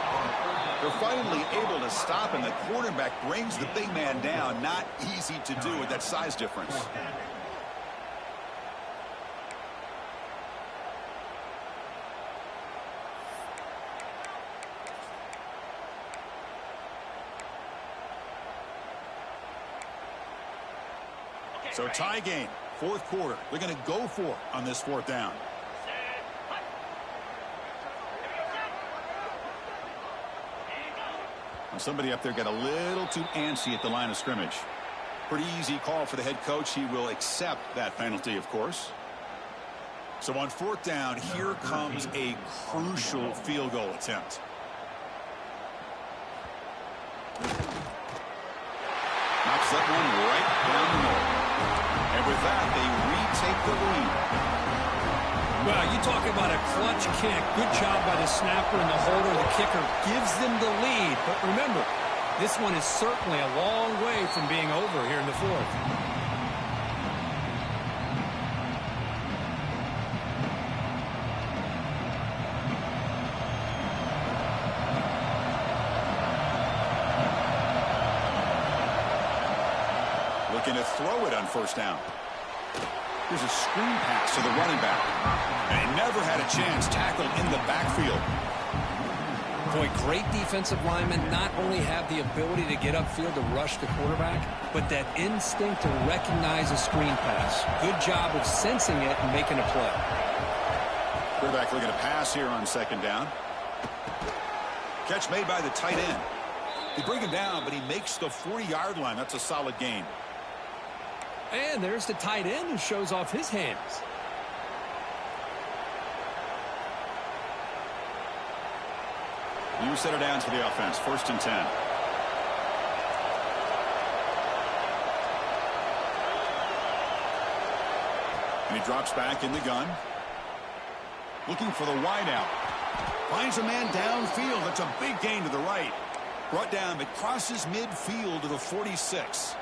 They're finally able to stop, and the quarterback brings the big man down. Not easy to do with that size difference. So tie game, 4th quarter. They're going to go for it on this 4th down. Well, somebody up there got a little too antsy at the line of scrimmage. Pretty easy call for the head coach. He will accept that penalty, of course. So on 4th down, here comes a crucial field goal attempt. Knocks that one right down the middle. And with that, they retake the lead. Well, you talk about a clutch kick. Good job by the snapper and the holder. The kicker gives them the lead. But remember, this one is certainly a long way from being over here in the 4th. Looking to throw it on 1st down. Here's a screen pass to the running back. And he never had a chance, tackled in the backfield. Boy, great defensive linemen not only have the ability to get upfield to rush the quarterback, but that instinct to recognize a screen pass. Good job of sensing it and making a play. Quarterback looking to pass here on 2nd down. Catch made by the tight end. They bring him down, but he makes the 40-yard line. That's a solid gain. And there's the tight end who shows off his hands. You set it down to the offense. 1st and 10. And he drops back in the gun. Looking for the wideout. Finds a man downfield. That's a big gain to the right. Brought down, but crosses midfield to the 46.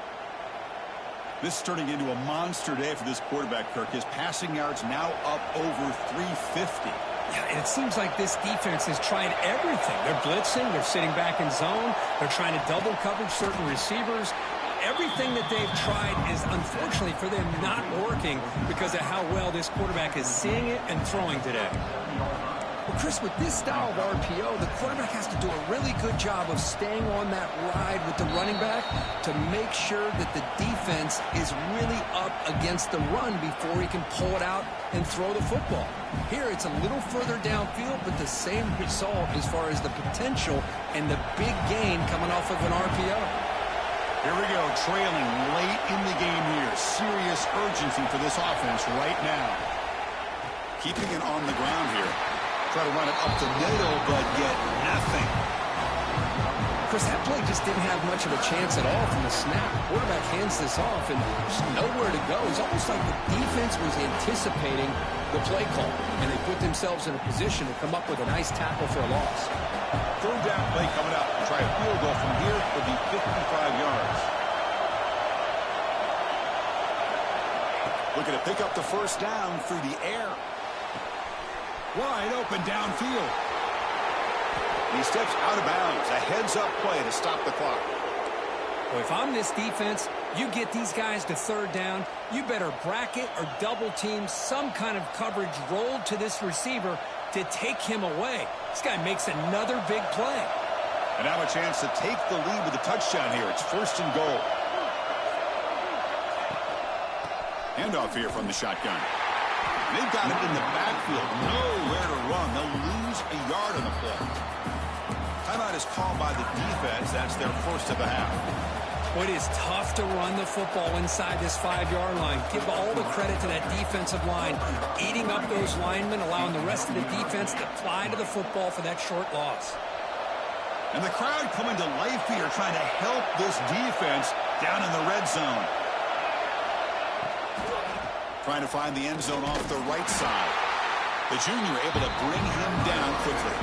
This is turning into a monster day for this quarterback, Kirk. His passing yards now up over 350. Yeah, and it seems like this defense has tried everything. They're blitzing. They're sitting back in zone. They're trying to double coverage certain receivers. Everything that they've tried is, unfortunately for them, not working because of how well this quarterback is seeing it and throwing today. Well, Chris, with this style of RPO, the quarterback has to do a really good job of staying on that ride with the running back to make sure that the defense is really up against the run before he can pull it out and throw the football. Here, it's a little further downfield, but the same result as far as the potential and the big gain coming off of an RPO. Here we go, trailing late in the game here. Serious urgency for this offense right now. Keeping it on the ground here. Try to run it up the middle, but get nothing. Chris, that play just didn't have much of a chance at all from the snap. Quarterback hands this off and just nowhere to go. It's almost like the defense was anticipating the play call, and they put themselves in a position to come up with a nice tackle for a loss. 3rd down play coming up. Try a field goal from here. It'll be 55 yards. Looking to pick up the 1st down through the air. Wide open downfield. He steps out of bounds. A heads-up play to stop the clock. Well, if I'm this defense, you get these guys to 3rd down, you better bracket or double team some kind of coverage rolled to this receiver to take him away. This guy makes another big play. And now a chance to take the lead with a touchdown here. It's 1st and goal. Handoff here from the shotgun. They've got it in the backfield. Nowhere to run. They'll lose a yard on the play. Timeout is called by the defense. That's their 1st of the half. Well, it is tough to run the football inside this 5-yard line. Give all the credit to that defensive line, eating up those linemen, allowing the rest of the defense to fly to the football for that short loss. And the crowd coming to life here, trying to help this defense down in the red zone. Trying to find the end zone off the right side. The junior able to bring him down quickly.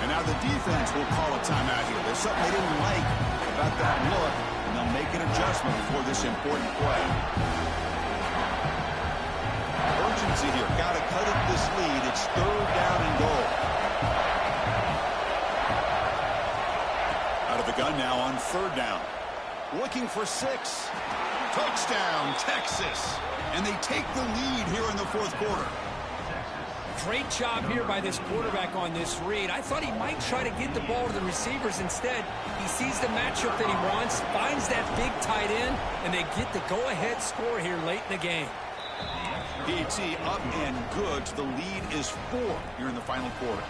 And now the defense will call a timeout here. There's something they didn't like about that look, and they'll make an adjustment before this important play. Urgency here. Got to cut up this lead. It's 3rd down and goal. Out of the gun now on 3rd down. Looking for 6. Touchdown, Texas. And they take the lead here in the 4th quarter. Great job here by this quarterback on this read. I thought he might try to get the ball to the receivers. Instead, he sees the matchup that he wants, finds that big tight end, and they get the go-ahead score here late in the game. PAT up and good. The lead is 4 here in the final quarter.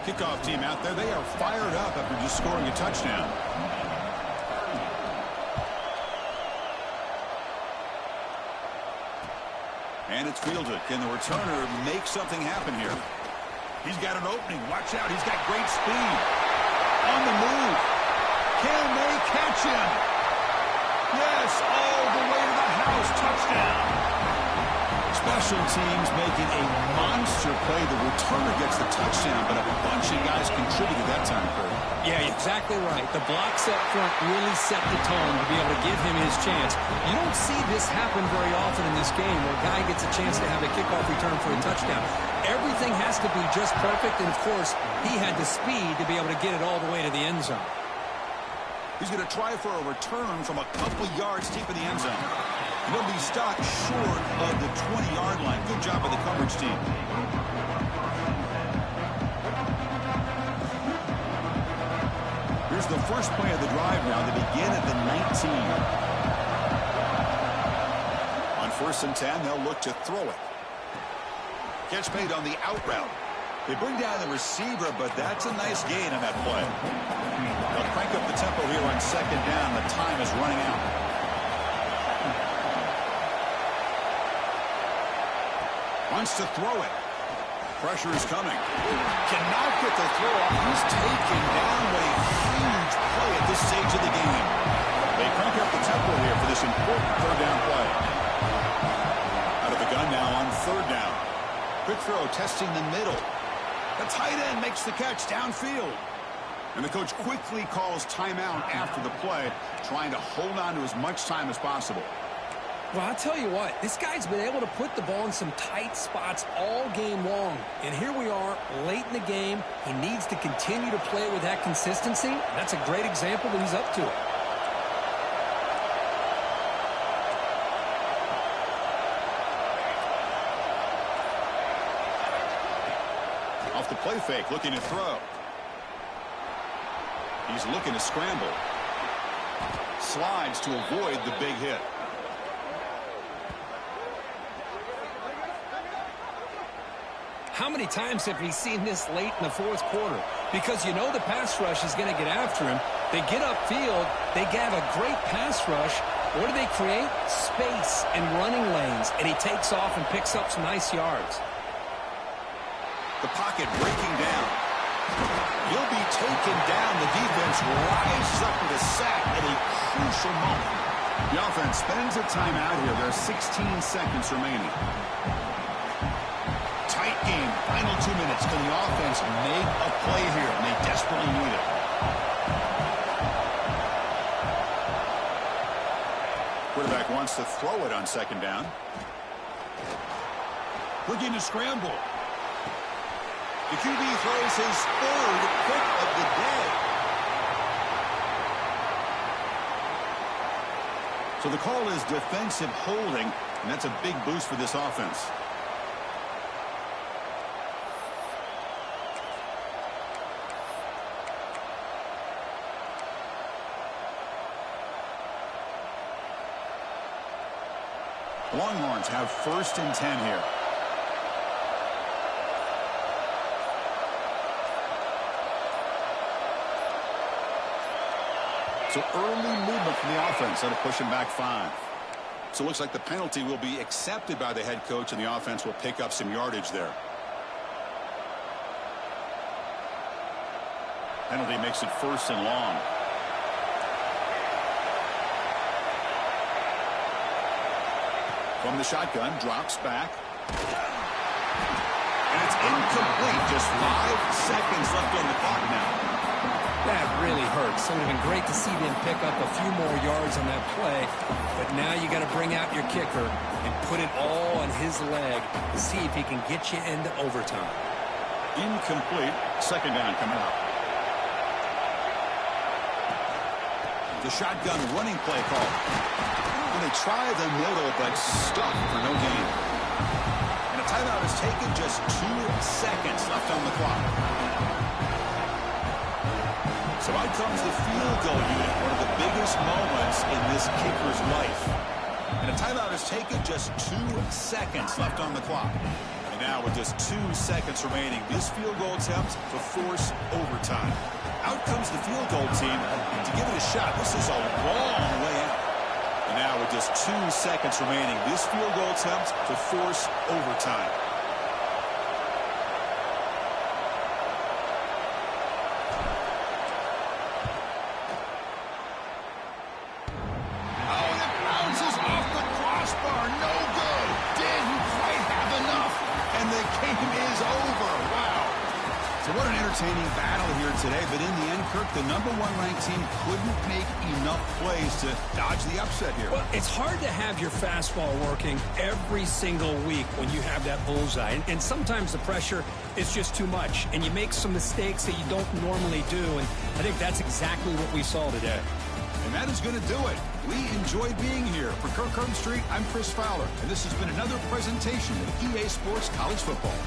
Kickoff team out there. They are fired up after just scoring a touchdown. And it's fielded. Can the returner make something happen here? He's got an opening. Watch out. He's got great speed. On the move. Can they catch him? Yes, all the way to the house. Touchdown. Special teams making a monster play. The returner gets the touchdown, but a bunch of guys contributed that time, Kurt. Yeah, exactly right. The blocks up front really set the tone to be able to give him his chance. You don't see this happen very often in this game where a guy gets a chance to have a kickoff return for a touchdown. Everything has to be just perfect, and of course, he had the speed to be able to get it all the way to the end zone. He's going to try for a return from a couple yards deep in the end zone. He'll be stopped short of the 20-yard line. Good job by the coverage team. Here's the first play of the drive now. They begin at the 19. On 1st and 10, they'll look to throw it. Catch made on the out route. They bring down the receiver, but that's a nice gain on that play. They'll crank up the tempo here on 2nd down. The time is running out. Wants to throw it. Pressure is coming. Cannot get the throw off. He's taken down with a huge play at this stage of the game. They crank up the tempo here for this important 3rd down play. Out of the gun now on 3rd down. Quick throw, testing the middle. The tight end makes the catch downfield. And the coach quickly calls timeout after the play, trying to hold on to as much time as possible. Well, I'll tell you what, this guy's been able to put the ball in some tight spots all game long. And here we are, late in the game. He needs to continue to play with that consistency. That's a great example that he's up to it. Off the play fake, looking to throw. He's looking to scramble. Slides to avoid the big hit. How many times have we seen this late in the 4th quarter? Because you know the pass rush is going to get after him. They get upfield. They have a great pass rush. What do they create? Space and running lanes. And he takes off and picks up some nice yards. The pocket breaking down. He'll be taken down. The defense rises up with a sack at a crucial moment. The offense spends a timeout here. There are 16 seconds remaining. Tight game. Final 2 minutes. Can the offense make a play here? And they desperately need it. Quarterback wants to throw it on 2nd down. Looking to scramble. The QB throws his 3rd pick of the day. So the call is defensive holding, and that's a big boost for this offense. Longhorns have 1st and 10 here. So early movement from the offense that'll push him back 5. So it looks like the penalty will be accepted by the head coach, and the offense will pick up some yardage there. Penalty makes it 1st and long. From the shotgun, drops back. And it's incomplete. Just 5 seconds left on the clock now. That really hurts. It would have been great to see them pick up a few more yards on that play, but now you got to bring out your kicker and put it all on his leg to see if he can get you into overtime. Incomplete. Second down coming up. The shotgun running play call. And they try the middle, but stuck for no gain. And a timeout is taken. Just 2 seconds left on the clock. So out comes the field goal unit, one of the biggest moments in this kicker's life. And a timeout is taken, just 2 seconds left on the clock. And now with just 2 seconds remaining, this field goal attempt to force overtime. Out comes the field goal team to give it a shot. This is a long way out. And now with just 2 seconds remaining, this field goal attempt to force overtime. What an entertaining battle here today, but in the end, Kirk, the #1 ranked team couldn't make enough plays to dodge the upset here. Well, it's hard to have your fastball working every single week when you have that bullseye, and sometimes the pressure is just too much, and you make some mistakes that you don't normally do, and I think that's exactly what we saw today. And that is going to do it. We enjoyed being here. For Kirk Street, I'm Chris Fowler, and this has been another presentation of EA Sports College Football.